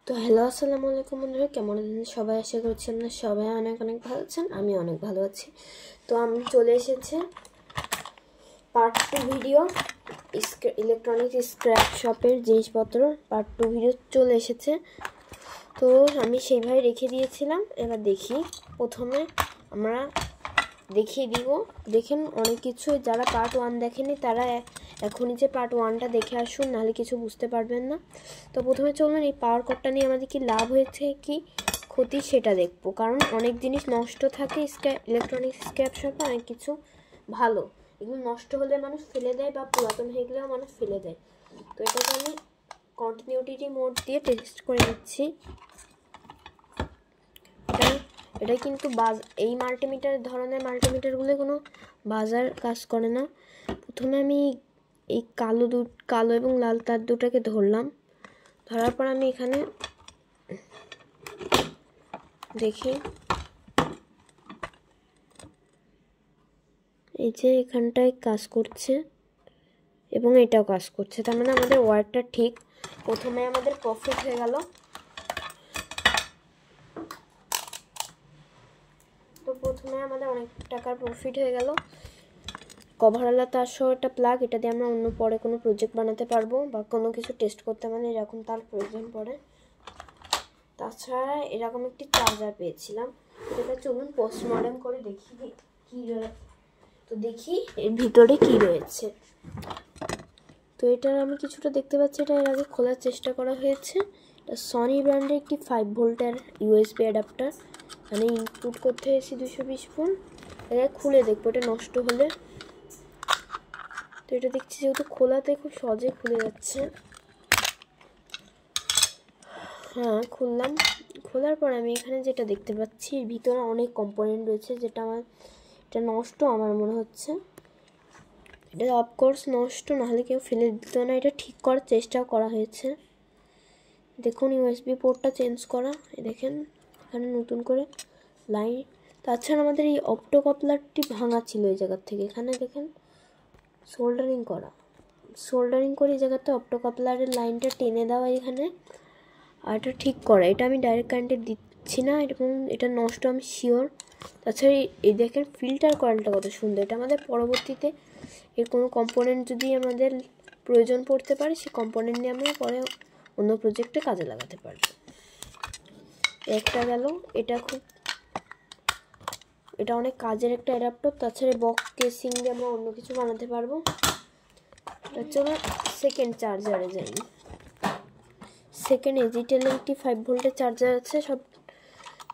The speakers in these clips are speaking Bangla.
তো হ্যালো আসসালামু আলাইকুম বন্ধুরা, কেমন আছেন সবাই? আশা করছি আপনারা সবাই অনেক অনেক ভালো আছেন। আমি অনেক ভালো আছি। তো আমি চলে এসেছে পার্ট 2 ভিডিও, ইলেকট্রনিক স্ক্র্যাপ শপের জিনিসপত্র পার্ট 2 ভিডিও চলে এসেছে। তো আমি সেইভাবে রেখে দিয়েছিলাম। এবার দেখি, প্রথমে আমরা দেখিয়ে দিব। দেখেন অনেক কিছু, যারা পার্ট 1 দেখেনি তারা এখনই যে পার্ট 1টা দেখে আসুন, নাহলে কিছু বুঝতে পারবেন না। তো প্রথমে চলুন এই পাওয়ার কটটা নিয়ে আমাদের কি লাভ হয়েছে কি ক্ষতি সেটা দেখবো। কারণ অনেক জিনিস নষ্ট থাকে ইলেকট্রনিক স্ক্র্যাপ শপে, অনেক কিছু ভালো। এগুলো নষ্ট হলে মানুষ ফেলে দেয় বা পুরাতন হয়ে গেলেও মানুষ ফেলে দেয়। তো এটাকে আমি কন্টিনিউটি মোড দিয়ে টেস্ট করে নিচ্ছি। এটা কিন্তু এই মাল্টিমিটার ধরনের মাল্টিমিটারগুলো কোনো বাজার কাজ করে না। প্রথমে আমি এই কালো এবং লাল তার দুটাকে ধরলাম। ধরার পর আমি এখানে দেখি, এই যে এখানটায় কাজ করছে এবং এটাও কাজ করছে, তার মানে আমাদের ওয়ারটা ঠিক। প্রথমে আমাদের প্রফিট হয়ে গেল। তো প্রথমে আমাদের অনেক টাকার প্রফিট হয়ে গেল। কভারওয়ালা তার সহ একটা প্লাগ, এটা দিয়ে আমরা অন্য পরে কোনো প্রজেক্ট বানাতে পারবো বা কোনো কিছু টেস্ট করতে, মানে এরকম তার প্রয়োজন পড়ে। তাছাড়া এরকম একটি চার্জার পেয়েছিলাম। এটা চলুন পোস্টমর্টেম করে দেখি কি রয়েছে। তো দেখি এর ভিতরে কি রয়েছে। তো এটা আমি কিছুটা দেখতে পাচ্ছি, এটা এর আগে খোলার চেষ্টা করা হয়েছে। এটা সনি ব্র্যান্ডের একটি 5 ভোল্টের ইউএসবি অ্যাডাপ্টার। মানে ইনপুট করতে হয়েছে 220 ভোল্ট। এটা খুলে দেখবো এটা নষ্ট হলে। তো এটা দেখছি যেহেতু খোলাতে খুব সহজে খুলে যাচ্ছে। হ্যাঁ, খুললাম। খোলার পর আমি এখানে যেটা দেখতে পাচ্ছি, ভিতরে অনেক কম্পোনেন্ট রয়েছে, যেটা এটা নষ্ট আমার মনে হচ্ছে। এটা অফকোর্স নষ্ট, নাহলে কেউ ফেলে দিত না। এটা ঠিক করার চেষ্টাও করা হয়েছে। দেখুন ইউএসবি পোর্টটা চেঞ্জ করা, দেখেন এখানে নতুন করে লাইন। তাছাড়া আমাদের এই অপটো কাপলারটি ভাঙা ছিল এই জায়গার থেকে। এখানে দেখেন সোল্ডারিং করে এই জায়গাতে অপটো কাপলারের লাইনটা টেনে দেওয়া এখানে, আর এটা ঠিক করা। এটা আমি ডাইরেক্ট কারেন্টে দিচ্ছি না, এবং এটা নষ্ট আমি শিওর। তাছাড়া এই দেখেন ফিল্টার কয়েলটা কত সুন্দর। এটা আমাদের পরবর্তীতে এর কোনো কম্পোনেন্ট যদি আমাদের প্রয়োজন পড়তে পারে, সেই কম্পোনেন্ট নিয়ে আমরা পরে অন্য প্রজেক্টে কাজে লাগাতে পারবো। একটা গেল। এটা অনেক কাজের একটা অ্যাডাপ্টার। তাছাড়া বক্স কেসিং দিয়ে আমরা অন্য কিছু বানাতে পারবো। এটা চলো সেকেন্ড চার্জারে যাই। সেকেন্ড এজিটেলের একটি 5 ভোল্টের চার্জার আছে সব।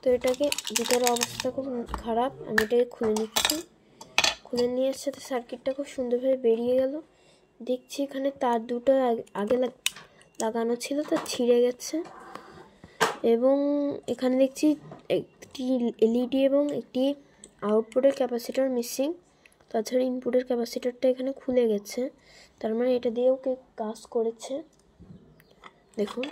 তো এটাকে ভিতরের অবস্থা খুব খারাপ, আমি এটাকে খুলে নিচ্ছি। খুলে নিয়ে সাথে সার্কিটটা খুব সুন্দরভাবে বেরিয়ে গেল। দেখছি এখানে তার দুটো আগে লাগানো ছিল, তা ছিঁড়ে গেছে। এবং এখানে দেখছি একটি এলইডি এবং একটি আউটপুটের ক্যাপাসিটর মিসিং। তাছাড়া ইনপুটের ক্যাপাসিটরটা এখানে খুলে গেছে, তার মানে এটা দিয়েও কেউ কাজ করেছে, দেখুন।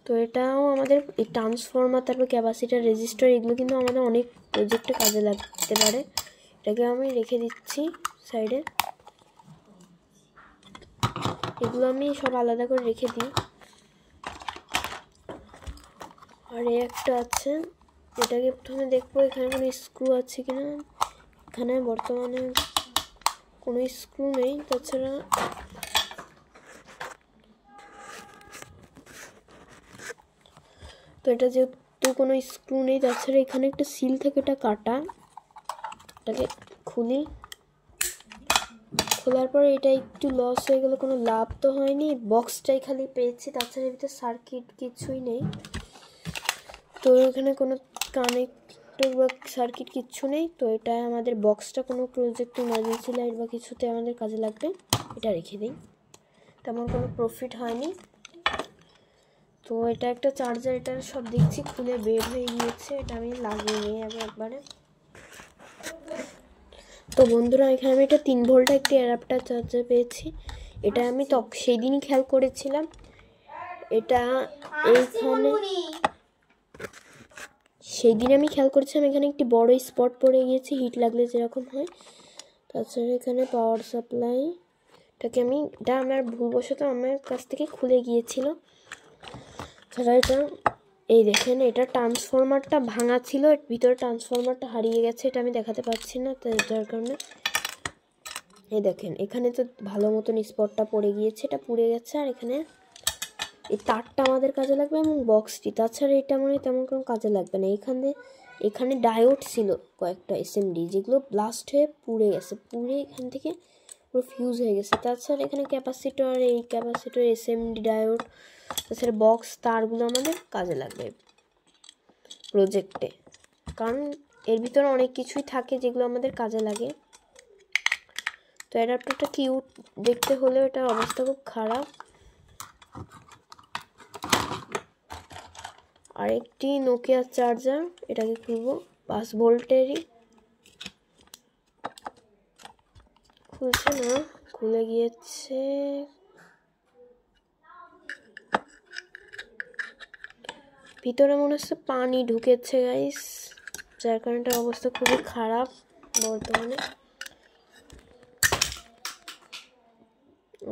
তো এটাও আমাদের এই ট্রান্সফর্মার, তারপর ক্যাপাসিটার, রেজিস্টার, এগুলো কিন্তু আমাদের অনেক প্রজেক্টে কাজে লাগতে পারে। এটাকে আমি রেখে দিচ্ছি সাইডে। এগুলো আমি সব আলাদা করে রেখে দিই। আর একটা আছে, এটাকে প্রথমে দেখবো এখানে কোনো স্ক্রু আছে কিনা। এখানে বর্তমানে কোনো স্ক্রু নেই। তাছাড়া তো এটা যেহেতু কোনো স্ক্রু নেই, তাছাড়া এখানে একটা সিল থাকে, এটা কাটা। এটাকে খুলি। খোলার পরে এটা একটু লস হয়ে গেল, কোনো লাভ তো হয়নি, বক্সটাই খালি পেয়েছি। তাছাড়া এর ভিতরে সার্কিট কিছুই নেই। তো এখানে কোনো কানেক্টর বা সার্কিট কিচ্ছু নেই। তো এটা আমাদের বক্সটা কোনো প্রজেক্টে ইমার্জেন্সি লাইট বা কিছুতে আমাদের কাজে লাগবে, এটা রেখে দিই। তেমন কোনো প্রফিট হয়নি। তো এটা একটা চার্জার, এটা সব দেখছি খুলে বের হয়ে গিয়েছে। এটা আমি লাগিয়ে নিই একবারে। তো বন্ধুরা, এখানে আমি একটা 3 ভোল্টের একটি অ্যাডাপ্টার চার্জার পেয়েছি। এটা আমি সেই দিনই খেয়াল করেছিলাম। এটা এইখানে সেই দিন আমি খেয়াল করেছিলাম এখানে একটি বড় স্পট পড়ে গিয়েছে, হিট লাগলে যেরকম হয়। তাছাড়া এখানে পাওয়ার সাপ্লাই, এটা আমার ভুলবশত আমার কাছ থেকে খুলে গিয়েছিল। ছাড়া এটা এই দেখেন, এটা ট্রান্সফরমারটা ভাঙা ছিল, এর ভিতরে ট্রান্সফরমারটা হারিয়ে গেছে, এটা আমি দেখাতে পারছি না, তো যার কারণে এই দেখেন এখানে তো ভালো মতন স্পটটা পড়ে গিয়েছে, এটা পুড়ে গেছে। আর এখানে এই তারটা আমাদের কাজে লাগবে এবং বক্সটি, তাছাড়া এটা মনে হয় তেমন কোনো কাজে লাগবে না। এখানে ডায়োড ছিল কয়েকটা এসএমডি, যেগুলো ব্লাস্ট হয়ে পুড়ে গেছে, পুড়ে এখান থেকে পুরো ফিউজ হয়ে গেছে। তাছাড়া এখানে ক্যাপাসিটর, এই ক্যাপাসিটর, এসএমডি, ডায়োড, তাছাড়া বক্স, তারগুলো আমাদের কাজে লাগবে প্রজেক্টে, কারণ এর ভিতরে অনেক কিছুই থাকে যেগুলো আমাদের কাজে লাগে। তো অ্যাডাপ্টারটা কিউট দেখতে হলেও এটার অবস্থা খুব খারাপ। আরেকটি নোকিয়া চার্জার, এটাকে খুলবো, 5 ভোল্টেরই, খুলছে না, খুলে গিয়েছে। ভিতরে মনে হচ্ছে পানি ঢুকেছে গাইস, যার কারণে এটার অবস্থা খুবই খারাপ বর্তমানে।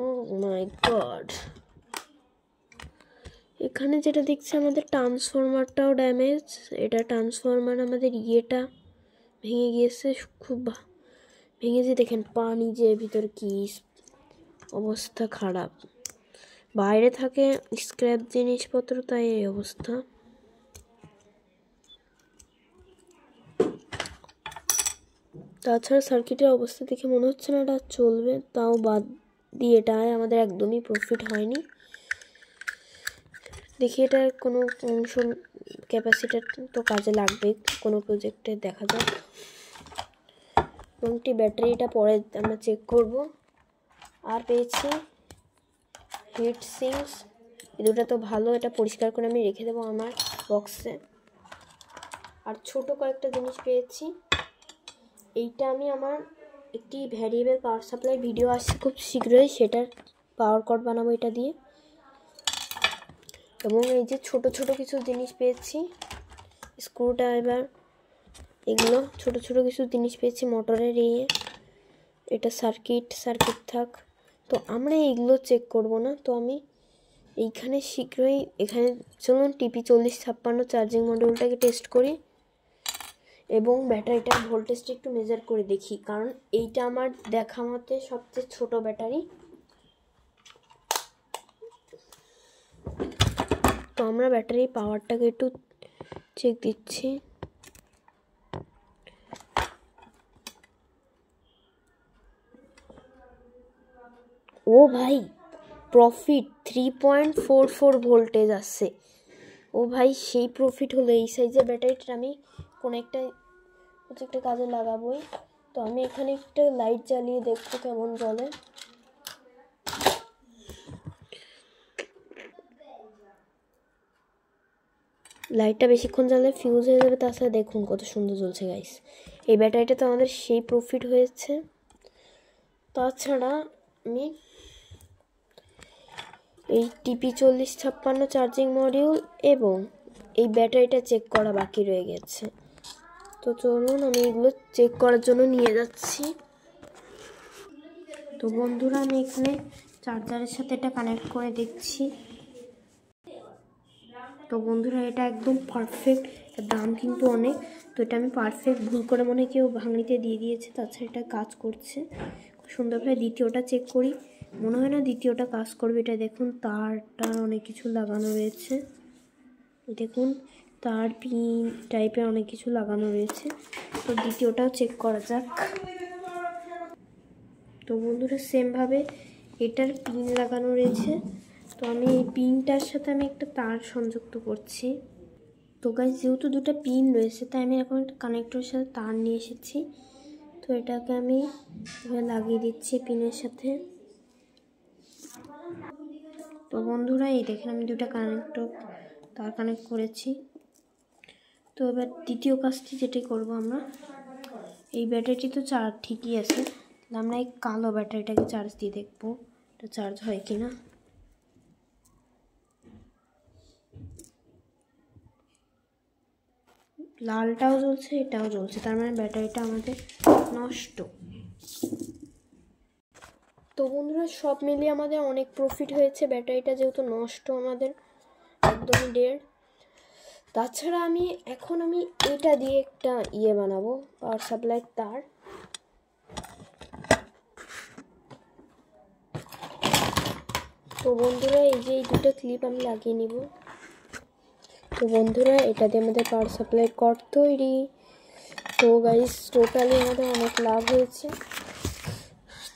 ও মাই গড, এখানে যেটা দেখছি আমাদের ট্রান্সফরমারটাও ড্যামেজ। এটা ট্রান্সফরমার আমাদের ইয়েটা ভেঙে গিয়েছে, খুব ভেঙেছে, দেখেন পানি যে ভিতরে, কি অবস্থা খারাপ। বাইরে থাকে স্ক্র্যাপ জিনিসপত্র, তাই এই অবস্থা। তাছাড়া সার্কিটের অবস্থা দেখে মনে হচ্ছে না এটা চলবে, তাও বাদ দিয়ে এটায় আমাদের একদমই প্রফিট হয়নি। দেখি এটার কোনো অংশ, ক্যাপাসিটার তো কাজে লাগবে কোনো প্রজেক্টে, দেখা যাক। এবং ব্যাটারিটা পরে আমরা চেক করব। আর পেয়েছি হিট সিঙ্কস, এই দুটো তো ভালো, এটা পরিষ্কার করে আমি রেখে দেবো আমার বক্সে। আর ছোট কয়েকটা জিনিস পেয়েছি, এইটা আমি আমার একটি ভ্যারিয়েবল পাওয়ার সাপ্লাই ভিডিও আসছে খুব শীঘ্রই, সেটার পাওয়ার কট বানাবো এটা দিয়ে। এবং এই যে ছোট ছোট কিছু জিনিস পেয়েছি, স্ক্রুড্রাইভার, এগুলো ছোট ছোট কিছু জিনিস পেয়েছি মোটরের, এটা সার্কিট থাক। তো আমরা এইগুলো চেক করব না, তো আমি এইখানে শীঘ্রই এখানে চলুন টিপি 4056 চার্জিং মডিউলটাকে টেস্ট করি এবং ব্যাটারিটার ভোল্টেজটা একটু মেজার করে দেখি, কারণ এইটা আমার দেখা মতে সবচেয়ে ছোট ব্যাটারি। তো আমরা ব্যাটারির পাওয়ারটাকে একটু চেক দিচ্ছি। ও ভাই, প্রফিট 3.44 ভোল্টেজ আসছে। ও ভাই, সেই প্রফিট হলো। এই সাইজের ব্যাটারিটা আমি কোনো একটা কাজে লাগাবোই। তো আমি এখানে একটা লাইট জ্বালিয়ে দেখবো কেমন জ্বলে। লাইটটা বেশিক্ষণ জ্বালে ফিউজ হয়ে যাবে, তাছাড়া দেখুন কত সুন্দর জ্বলছে গাইস। এই ব্যাটারিটা তো আমাদের সেই প্রফিট হয়েছে। তাছাড়া আমি এই টিপি 4056 চার্জিং মডিউল এবং এই ব্যাটারিটা চেক করা বাকি রয়ে গেছে। তো চলুন আমি এগুলো চেক করার জন্য নিয়ে যাচ্ছি। তো বন্ধুরা, আমি এখানে চার্জারের সাথে এটা কানেক্ট করে দেখছি। তো বন্ধুরা, এটা একদম পারফেক্ট, এর দাম কিন্তু অনেক। তো এটা আমি পারফেক্ট, ভুল করে মনে কেউ ভাঙড়িতে দিয়ে দিয়েছে, তাছাড়া এটা কাজ করছে খুব সুন্দরভাবে। দ্বিতীয়টা চেক করি, মনে হয় না দ্বিতীয়টা কাজ করবে। এটা দেখুন তারটা অনেক কিছু লাগানো রয়েছে, দেখুন তার পিন টাইপের অনেক কিছু লাগানো রয়েছে। তো দ্বিতীয়টাও চেক করা যাক। তো বন্ধুরা, সেমভাবে এটার পিন লাগানো রয়েছে। তো আমি এই পিনটার সাথে আমি একটা তার সংযুক্ত করছি। তো গাইস, যেহেতু দুটো পিন রয়েছে, তাই আমি এখন একটা কানেক্টরের সাথে তার নিয়ে এসেছি। তো এটাকে আমি লাগিয়ে দিচ্ছি পিনের সাথে। তো বন্ধুরা, এই দেখেন আমি দুটো তার কানেক্ট করেছি। তো এবার দ্বিতীয় কাজটি যেটি করব, আমরা এই ব্যাটারিটি তো চার্জ ঠিকই আছে, আমরা এই কালো ব্যাটারিটাকে চার্জ দিয়ে দেখবো এটা চার্জ হয় কিনা। লালটাও জ্বলছে, এটাও জ্বলছে, তার মানে ব্যাটারিটা আমাদের নষ্ট। তো বন্ধুরা, সব মিলিয়ে আমাদের অনেক প্রফিট হয়েছে। ব্যাটারিটা যেহেতু নষ্ট আমাদের, একদমই ডেড। তাছাড়া এখন আমি এটা দিয়ে একটা বানাবো, পাওয়ার সাপ্লাই তার। তো বন্ধুরা এই যে এই দুটো ক্লিপ আমি লাগিয়ে নিব। তো বন্ধুরা এটা দিয়ে আমাদের পাওয়ার সাপ্লাই কর্ড তৈরি। তো গাইস টোটালি আমাদের অনেক লাভ হয়েছে।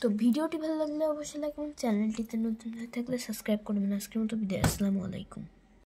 তো ভিডিওটি ভালো লাগলে অবশ্যই লাইক করুন, চ্যানেলটিতে নতুন হয়ে থাকলে সাবস্ক্রাইব করবেন। আজকের মতো বিদায়, আসসালামু আলাইকুম।